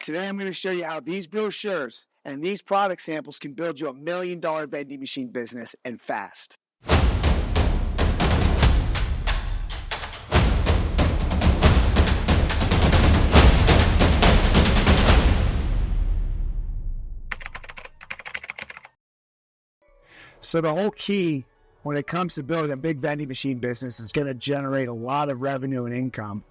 Today I'm going to show you how these brochures and these product samples can build you a $1 million vending machine business, and fast. So the whole key when it comes to building a big vending machine business is going to generate a lot of revenue and income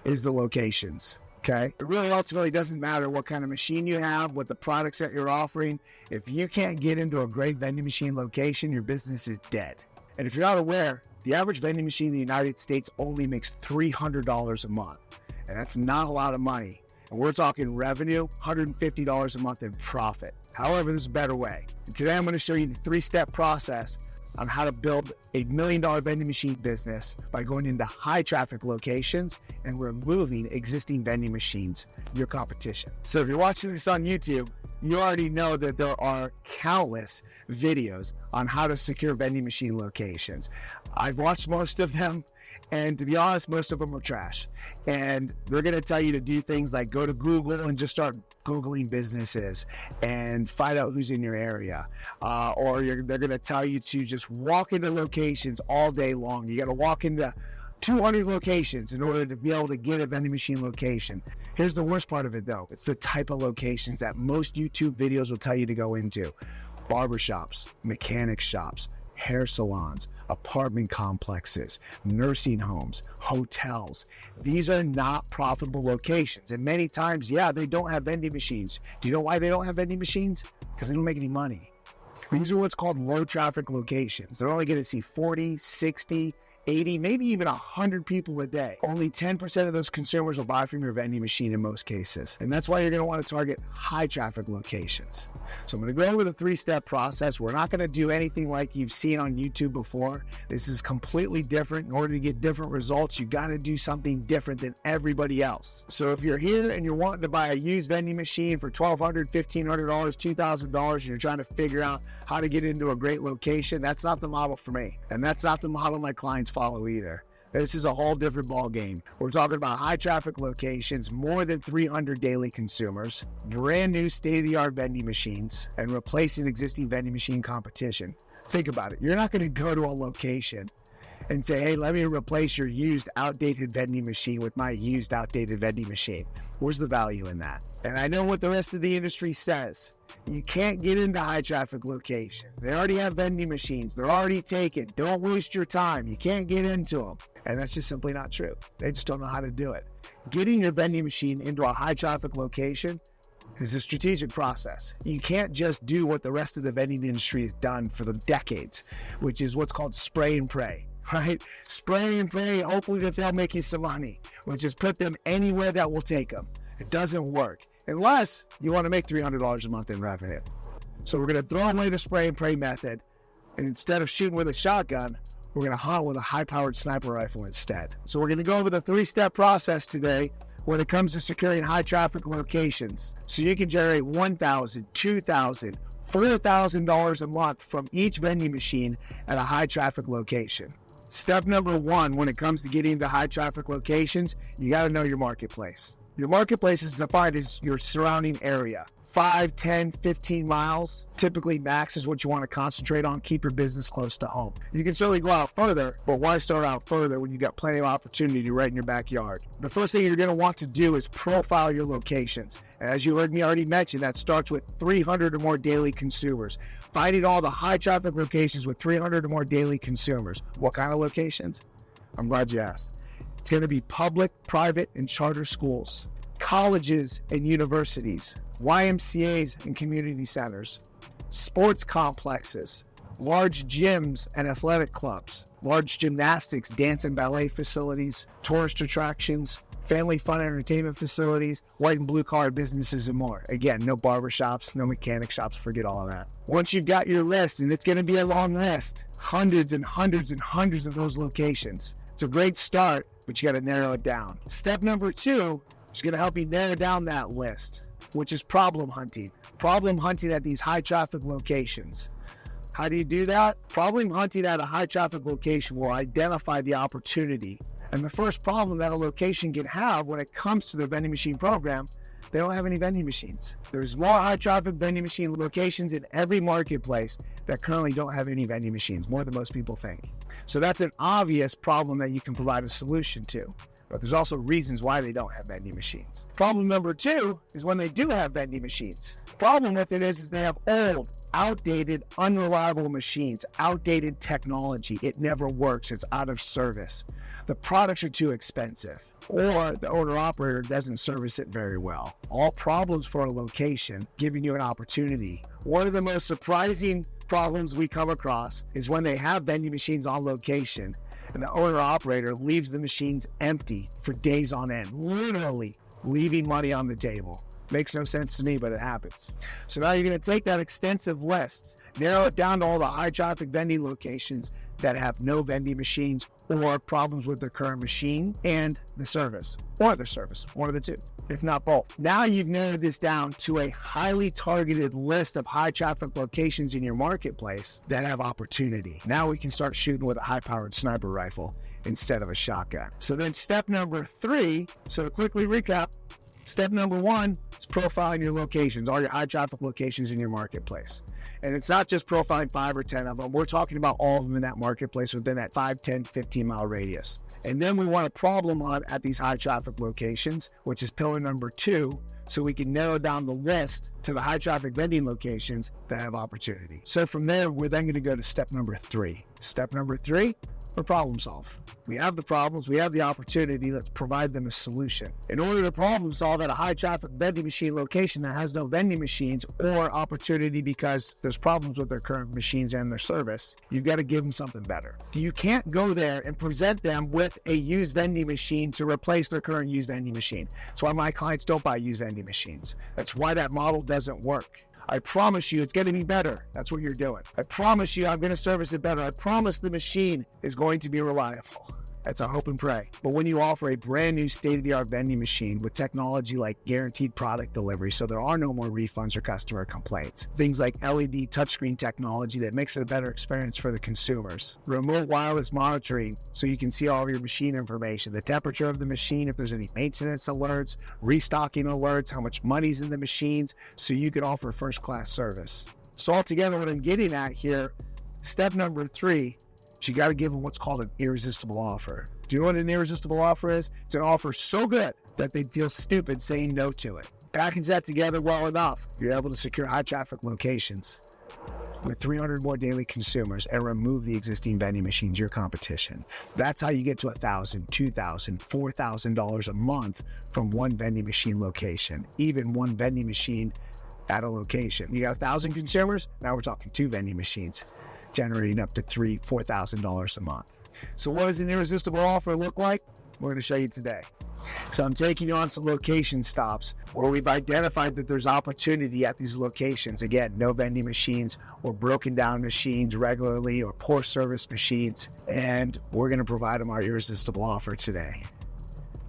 is the locations. Okay. It really ultimately doesn't matter what kind of machine you have, what the products that you're offering. If you can't get into a great vending machine location, your business is dead. And if you're not aware, the average vending machine in the United States only makes $300 a month. And that's not a lot of money. And we're talking revenue, $150 a month in profit. However, there's a better way. And today I'm going to show you the 3-step process on how to build a $1 million vending machine business by going into high traffic locations and removing existing vending machines, your competition. So if you're watching this on YouTube, you already know that there are countless videos on how to secure vending machine locations. I've watched most of them, and to be honest, most of them are trash. And they're going to tell you to do things like go to Google and just start Googling businesses and find out who's in your area. Or they're going to tell you to just walk into locations all day long. You got to walk into 200 locations in order to be able to get a vending machine location. Here's the worst part of it though. It's the type of locations that most YouTube videos will tell you to go into. Barbershops, mechanic shops, hair salons, apartment complexes, nursing homes, hotels. These are not profitable locations. And many times, yeah, they don't have vending machines. Do you know why they don't have vending machines? Because they don't make any money. These are what's called low traffic locations. They're only going to see 40, 60, 80, maybe even 100 people a day. Only 10% of those consumers will buy from your vending machine in most cases. And that's why you're going to want to target high traffic locations. So I'm going to go over the 3-step process. We're not going to do anything like you've seen on YouTube before. This is completely different. In order to get different results, you got to do something different than everybody else. So if you're here and you're wanting to buy a used vending machine for $1,200, $1,500, $2,000, and you're trying to figure out how to get into a great location, that's not the model for me. And that's not the model my clients follow either. This is a whole different ball game. We're talking about high traffic locations, more than 300 daily consumers, brand new state-of-the-art vending machines, and replacing existing vending machine competition. Think about it. You're not going to go to a location and say, hey, let me replace your used outdated vending machine with my used outdated vending machine. Where's the value in that? And I know what the rest of the industry says. You can't get into high traffic locations. They already have vending machines. They're already taken. Don't waste your time. You can't get into them. And that's just simply not true. They just don't know how to do it. Getting your vending machine into a high traffic location is a strategic process. You can't just do what the rest of the vending industry has done for the decades, which is what's called spray and pray. Right? Spray and pray, hopefully that they'll make you some money, which is put them anywhere that will take them. It doesn't work unless you want to make $300 a month in revenue. So we're going to throw away the spray and pray method, and instead of shooting with a shotgun, we're going to hunt with a high-powered sniper rifle instead. So we're going to go over the 3-step process today when it comes to securing high traffic locations, so you can generate $1,000, $2,000, $4,000 a month from each vending machine at a high traffic location. Step number 1, when it comes to getting into high traffic locations, you got to know your marketplace. Your marketplace is defined as your surrounding area. 5, 10, 15 miles, typically max is what you want to concentrate on. Keep your business close to home. You can certainly go out further, but why start out further when you got plenty of opportunity right in your backyard? The first thing you're going to want to do is profile your locations. And as you heard me already mention, that starts with 300 or more daily consumers. Finding all the high traffic locations with 300 or more daily consumers. What kind of locations? I'm glad you asked. It's going to be public, private, and charter schools, colleges and universities, YMCAs and community centers, sports complexes, large gyms and athletic clubs, large gymnastics, dance and ballet facilities, tourist attractions, family fun entertainment facilities, white and blue collar businesses, and more. Again, no barbershops, no mechanic shops, forget all of that. Once you've got your list, and it's going to be a long list, hundreds and hundreds and hundreds of those locations. It's a great start, but you got to narrow it down. Step number 2 is going to help you narrow down that list, which is problem hunting. Problem hunting at these high traffic locations. How do you do that? Problem hunting at a high traffic location will identify the opportunity. And the first problem that a location can have when it comes to the vending machine program they don't have any vending machines. There's more high traffic vending machine locations in every marketplace that currently don't have any vending machines, more than most people think. So that's an obvious problem that you can provide a solution to. But there's also reasons why they don't have vending machines. Problem number 2 is when they do have vending machines. Problem with it is they have old, outdated, unreliable machines, outdated technology. It never works. It's out of service. The products are too expensive, or the owner-operator doesn't service it very well. All problems for a location, giving you an opportunity. One of the most surprising problems we come across is when they have vending machines on location and the owner-operator leaves the machines empty for days on end, literally leaving money on the table. Makes no sense to me, but it happens. So now you're going to take that extensive list, narrow it down to all the high traffic vending locations that have no vending machines or problems with their current machine and the service, one of the two, if not both. Now you've narrowed this down to a highly targeted list of high traffic locations in your marketplace that have opportunity. Now we can start shooting with a high powered sniper rifle instead of a shotgun. So then step number 3, so to quickly recap, step number 1 is profiling your locations, all your high traffic locations in your marketplace. And it's not just profiling 5 or 10 of them. We're talking about all of them in that marketplace within that 5, 10, 15 mile radius. And then we want a problem on at these high traffic locations, which is pillar number 2, so we can narrow down the list to the high traffic vending locations that have opportunity. So from there, we're then going to go to step number 3. Step number 3, we're problem solve. We have the problems, we have the opportunity, let's provide them a solution. In order to problem solve at a high traffic vending machine location that has no vending machines or opportunity because there's problems with their current machines and their service, you've got to give them something better. You can't go there and present them with a used vending machine to replace their current used vending machine. That's why my clients don't buy used vending machines. That's why that model doesn't work. I promise you it's going to be better. That's what you're doing. I promise you I'm going to service it better. I promise the machine is going to be reliable. That's a hope and pray. But when you offer a brand new state-of-the-art vending machine with technology like guaranteed product delivery, so there are no more refunds or customer complaints, things like LED touchscreen technology that makes it a better experience for the consumers, remote wireless monitoring so you can see all of your machine information, the temperature of the machine, if there's any maintenance alerts, restocking alerts, how much money's in the machines, so you can offer first-class service. So altogether, what I'm getting at here, step number 3, you got to give them what's called an irresistible offer. Do you know what an irresistible offer is? It's an offer so good that they'd feel stupid saying no to it. Package that together well enough, you're able to secure high traffic locations with 300 more daily consumers and remove the existing vending machines, your competition. That's how you get to $1,000, $2,000, $4,000 a month from one vending machine location, even one vending machine at a location. You got 1,000 consumers, now we're talking 2 vending machines, generating up to $3,000, $4,000 a month. So what does an irresistible offer look like? We're going to show you today. So I'm taking you on some location stops where we've identified that there's opportunity at these locations. Again, no vending machines or broken down machines regularly or poor service machines. And we're going to provide them our irresistible offer today.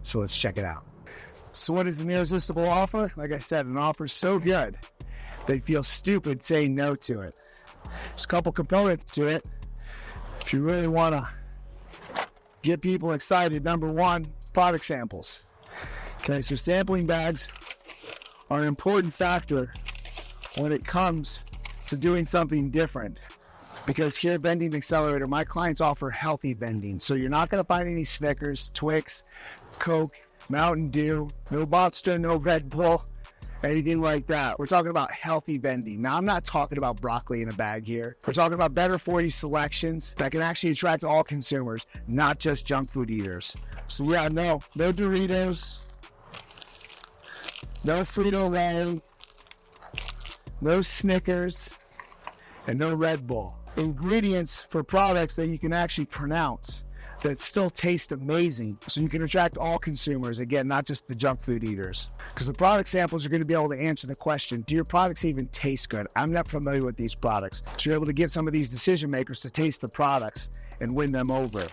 So let's check it out. So what is an irresistible offer? Like I said, an offer so good, they feel stupid saying no to it. There's a couple components to it. If you really want to get people excited, number 1, product samples. Okay, so sampling bags are an important factor when it comes to doing something different. Because here at Vending Accelerator, my clients offer healthy vending. So you're not going to find any Snickers, Twix, Coke, Mountain Dew, no Monster, no Red Bull, anything like that. We're talking about healthy vending. Now, I'm not talking about broccoli in a bag here. We're talking about better for you selections that can actually attract all consumers, not just junk food eaters. So yeah, no Doritos, no Frito-Lay, no Snickers, and no Red Bull. Ingredients for products that you can actually pronounce that still taste amazing, so you can attract all consumers, again, not just the junk food eaters. Because the product samples are going to be able to answer the question, do your products even taste good? I'm not familiar with these products. So you're able to get some of these decision makers to taste the products and win them over.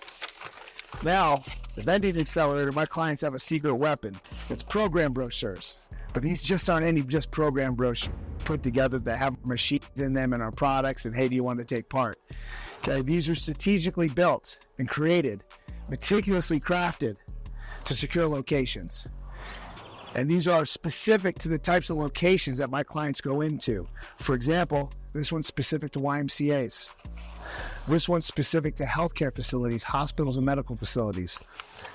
Now, the Vending Accelerator, my clients have a secret weapon. It's program brochures. But these just aren't any just program brochures put together that have machines in them and our products and hey, do you want to take part? Okay, these are strategically built and created, meticulously crafted to secure locations. And these are specific to the types of locations that my clients go into. For example, this one's specific to YMCAs. This one's specific to healthcare facilities, hospitals, and medical facilities.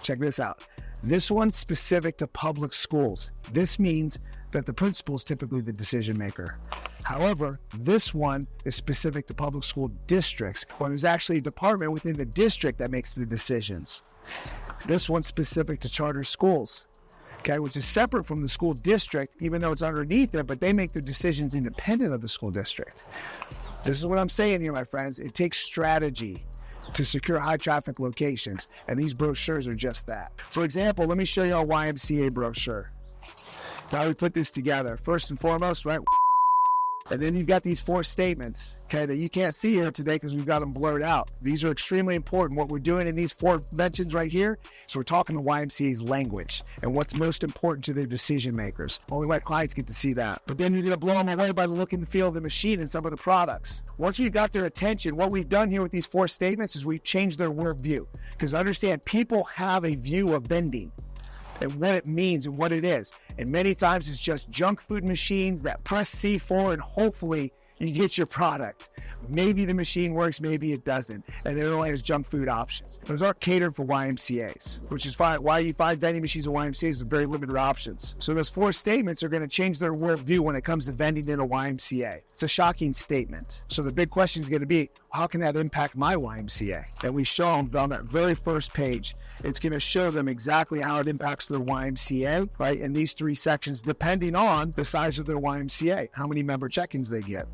Check this out. This one's specific to public schools. This means that the principal is typically the decision maker. However, this one is specific to public school districts, when there's actually a department within the district that makes the decisions. This one's specific to charter schools, okay, which is separate from the school district, even though it's underneath it, but they make their decisions independent of the school district. This is what I'm saying here, my friends. It takes strategy to secure high traffic locations, and these brochures are just that. For example, let me show you our YMCA brochure. Now we put this together. First and foremost, right? And then you've got these 4 statements, okay, that you can't see here today because we've got them blurred out. These are extremely important. What we're doing in these 4 mentions right here is we're talking the YMCA's language and what's most important to their decision makers. Only my clients get to see that. But then you're going to blow them away by the look and the feel of the machine and some of the products. Once we've got their attention, what we've done here with these 4 statements is we've changed their worldview. Because understand, people have a view of vending and what it means and what it is. And many times it's just junk food machines that press C4 and hopefully you get your product. Maybe the machine works, maybe it doesn't. And it only has junk food options. Those aren't catered for YMCAs, which is why you find vending machines at YMCAs with very limited options. So those 4 statements are going to change their worldview when it comes to vending in a YMCA. It's a shocking statement. So the big question is going to be, how can that impact my YMCA? And we show them on that very first page. It's going to show them exactly how it impacts their YMCA, right? In these 3 sections, depending on the size of their YMCA, how many member check-ins they get.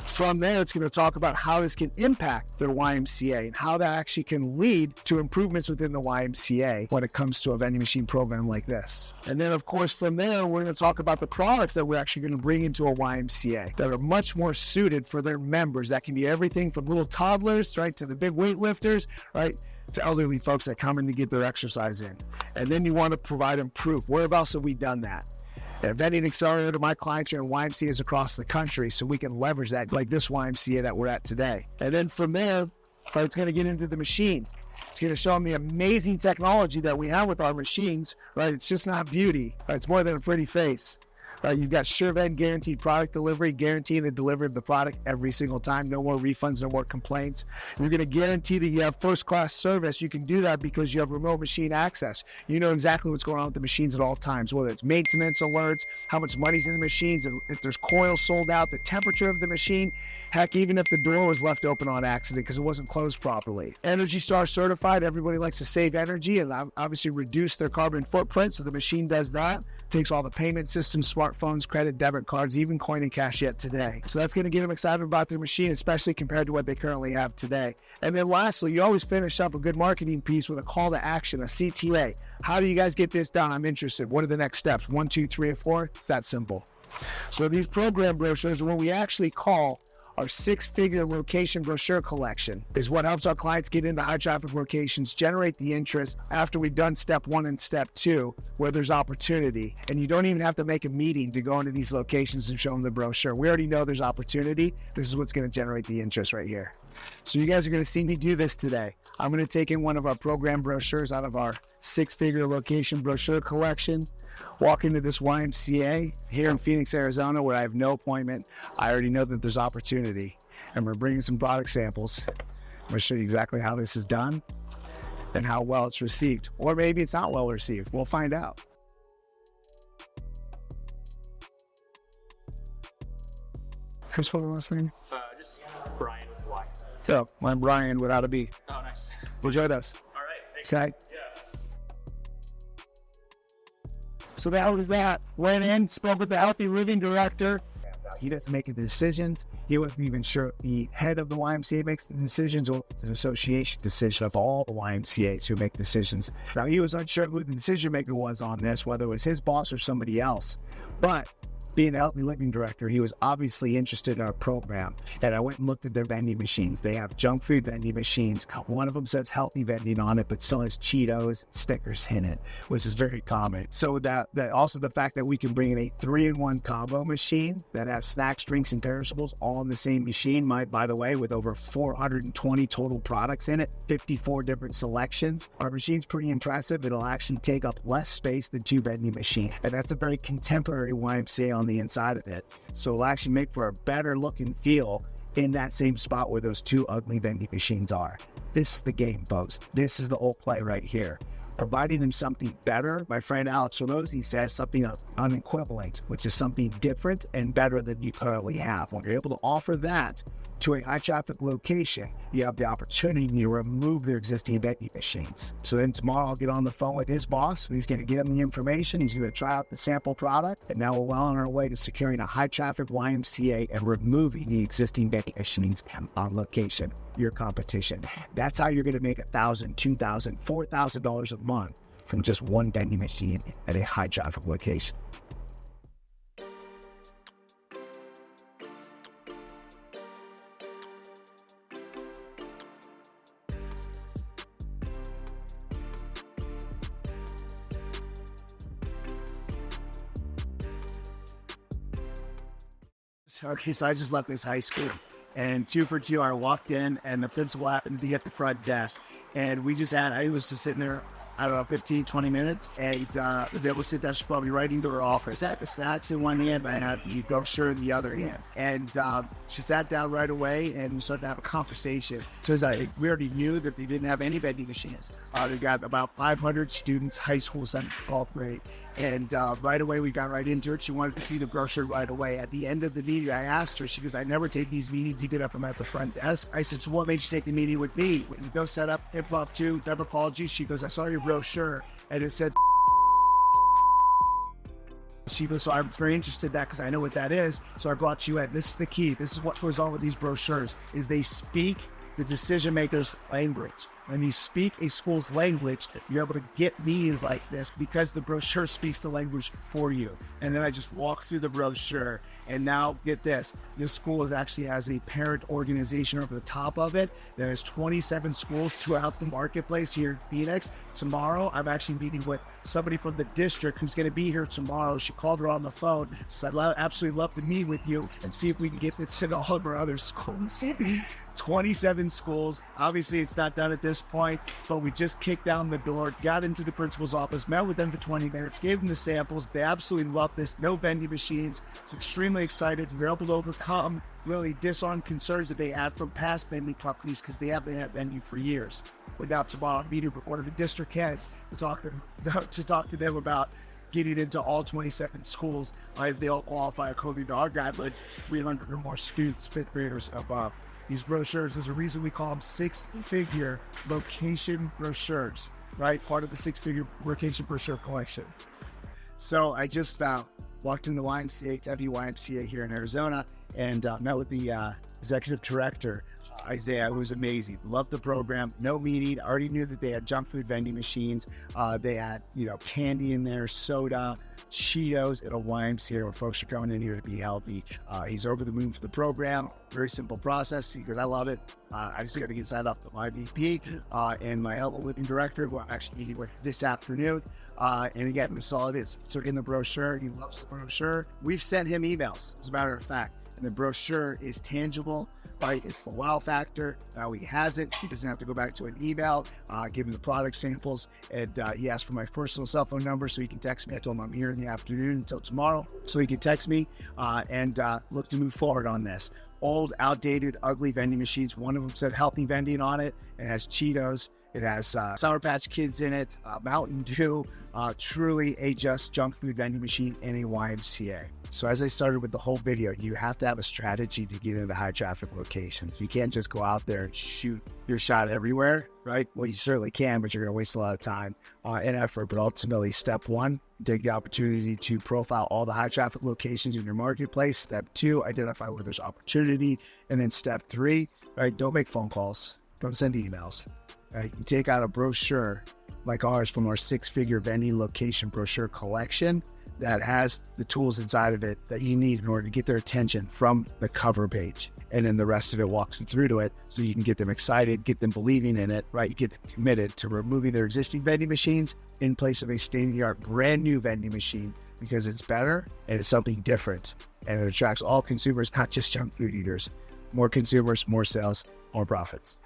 From there, it's going to talk about how this can impact their YMCA and how that actually can lead to improvements within the YMCA when it comes to a vending machine program like this. And then, of course, from there, we're going to talk about the products that we're actually going to bring into a YMCA that are much more suited for their members. That can be everything from little toddlers, right, to the big weightlifters, right, to elderly folks that come in to get their exercise in. And then you want to provide them proof. Where else have we done that? At Vending Accelerator, my clients are in YMCAs across the country, so we can leverage that, like this YMCA that we're at today. And then from there, it's going to get into the machine. It's going to show them the amazing technology that we have with our machines, right? It's just not beauty, right? It's more than a pretty face. You've got SureVend guaranteed product delivery, guaranteeing the delivery of the product every single time. No more refunds, no more complaints. You're going to guarantee that you have first-class service. You can do that because you have remote machine access. You know exactly what's going on with the machines at all times, whether it's maintenance alerts, how much money's in the machines, if there's coils sold out, the temperature of the machine, heck, even if the door was left open on accident because it wasn't closed properly. Energy Star certified. Everybody likes to save energy and obviously reduce their carbon footprint, so the machine does that. Takes all the payment systems, smartphones, credit, debit cards, even coin and cash yet today. So that's going to get them excited about their machine, especially compared to what they currently have today. And then lastly, you always finish up a good marketing piece with a call to action, a CTA. How do you guys get this done? I'm interested. What are the next steps? 1, 2, 3, or 4? It's that simple. So these program brochures are what we actually call our 6-figure location brochure collection. Is what helps our clients get into high traffic locations, generate the interest after we've done step 1 and step 2, where there's opportunity. And you don't even have to make a meeting to go into these locations and show them the brochure. We already know there's opportunity. This is what's going to generate the interest right here. So you guys are going to see me do this today. I'm going to take in one of our program brochures out of our 6-figure location brochure collection, walk into this YMCA here in Phoenix, Arizona, where I have no appointment. I already know that there's opportunity, and we're bringing some product samples. I'm going to show you exactly how this is done and how well it's received. Or maybe it's not well received. We'll find out. Who's the last name? Just Brian with Y. So, I'm Brian without a B. Oh, nice. Well, join us. All right. Thanks. Okay. Yeah. So that was that. Went in, spoke with the Healthy Living director. He doesn't make the decisions. He wasn't even sure the head of the YMCA makes the decisions, or it's an association decision of all the YMCAs who make decisions. Now, he was unsure who the decision maker was on this, whether it was his boss or somebody else. But being the Healthy Living Director, he was obviously interested in our program. And I went and looked at their vending machines. They have junk food vending machines. One of them says healthy vending on it, but still has Cheetos stickers in it, which is very common. So that also the fact that we can bring in a 3-in-1 combo machine that has snacks, drinks, and perishables all in the same machine, by the way, with over 420 total products in it, 54 different selections. Our machine's pretty impressive. It'll actually take up less space than 2 vending machines. And that's a very contemporary YMCA on the inside of it. So it'll actually make for a better look and feel in that same spot where those 2 ugly vending machines are. This is the game, folks. This is the whole play right here. Providing them something better, my friend Alex Ramosi says something unequivalent, which is something different and better than you currently have. When you're able to offer that to a high traffic location, you have the opportunity to remove their existing vending machines. So then tomorrow I'll get on the phone with his boss. He's going to get him the information. He's going to try out the sample product. And now we're well on our way to securing a high traffic YMCA and removing the existing vending machines on location, your competition. That's how you're going to make $1,000, $2,000, $4,000 a month from just one vending machine at a high traffic location. Okay, so I just left this high school, and 2 for 2, I walked in, and the principal happened to be at the front desk, and I was just sitting there, I don't know, 15, 20 minutes, and was able to sit down. She's probably right into her office. I had the snacks in one hand, but I had the brochure in the other hand. And she sat down right away, and we started to have a conversation. Turns out we already knew that they didn't have any vending machines. They got about 500 students, high school, 7th, 12th grade. And right away, we got right into it. She wanted to see the brochure right away. At the end of the meeting, I asked her, she goes, I never take these meetings even if I'm at the front desk. I said, so what made you take the meeting with me? When you go set up Hip-Hop 2, never called you. She goes, I saw your brochure, and it said, she goes, so I'm very interested in that because I know what that is. So I brought you in. This is the key. This is what goes on with these brochures, is they speak the decision maker's language. When you speak a school's language, you're able to get meetings like this because the brochure speaks the language for you. And then I just walk through the brochure, and now get this. This school actually has a parent organization over the top of it that has 27 schools throughout the marketplace here in Phoenix. Tomorrow, I'm actually meeting with somebody from the district who's going to be here tomorrow. She called her on the phone. Said, I'd absolutely love to meet with you and see if we can get this in all of our other schools. 27 schools. Obviously, it's not done at this point, but we just kicked down the door, got into the principal's office, met with them for 20 minutes, gave them the samples. They absolutely love this. No vending machines. It's extremely excited. We're able to overcome, really disarm concerns that they had from past vending companies because they haven't had vending for years. But now tomorrow, I'm meeting with one of the district heads to talk to them about getting into all 27 schools if they all qualify according to our guidelines, 300 or more students, 5th graders above. These brochures, there's a reason we call them 6-figure location brochures, right? Part of the 6-figure location brochure collection. So I just walked in the YMCA, WYMCA here in Arizona, and met with the executive director, Isaiah, who was amazing. Loved the program. No meeting. I already knew that they had junk food vending machines. They had, candy in there, soda, Cheetos at a YMCA where folks are coming in here to be healthy. He's over the moon for the program. Very simple process. He goes, I love it. I just got to get signed off to my VP and my Healthy Living Director, who I'm actually meeting with this afternoon. And again, this is all it is. Took in the brochure. He loves the brochure. We've sent him emails, as a matter of fact. And the brochure is tangible, right? It's the wow factor. Now he has it. He doesn't have to go back to an email, give him the product samples. And he asked for my personal cell phone number so he can text me. I told him I'm here in the afternoon until tomorrow so he can text me and look to move forward on this. Old, outdated, ugly vending machines. One of them said healthy vending on it. It has Cheetos. It has Sour Patch Kids in it, Mountain Dew. Truly a just junk food vending machine in a YMCA. So as I started with the whole video, you have to have a strategy to get into high traffic locations. You can't just go out there and shoot your shot everywhere, right? Well, you certainly can, but you're going to waste a lot of time and effort. But ultimately, step one, take the opportunity to profile all the high traffic locations in your marketplace. Step two, identify where there's opportunity. And then step three, right? Don't make phone calls. Don't send emails. Right? You take out a brochure like ours from our 6-figure vending location brochure collection. that has the tools inside of it that you need in order to get their attention from the cover page. And then the rest of it walks them through to it so you can get them excited, get them believing in it, right? Get them committed to removing their existing vending machines in place of a state-of-the-art brand new vending machine because it's better and it's something different. And it attracts all consumers, not just junk food eaters. More consumers, more sales, more profits.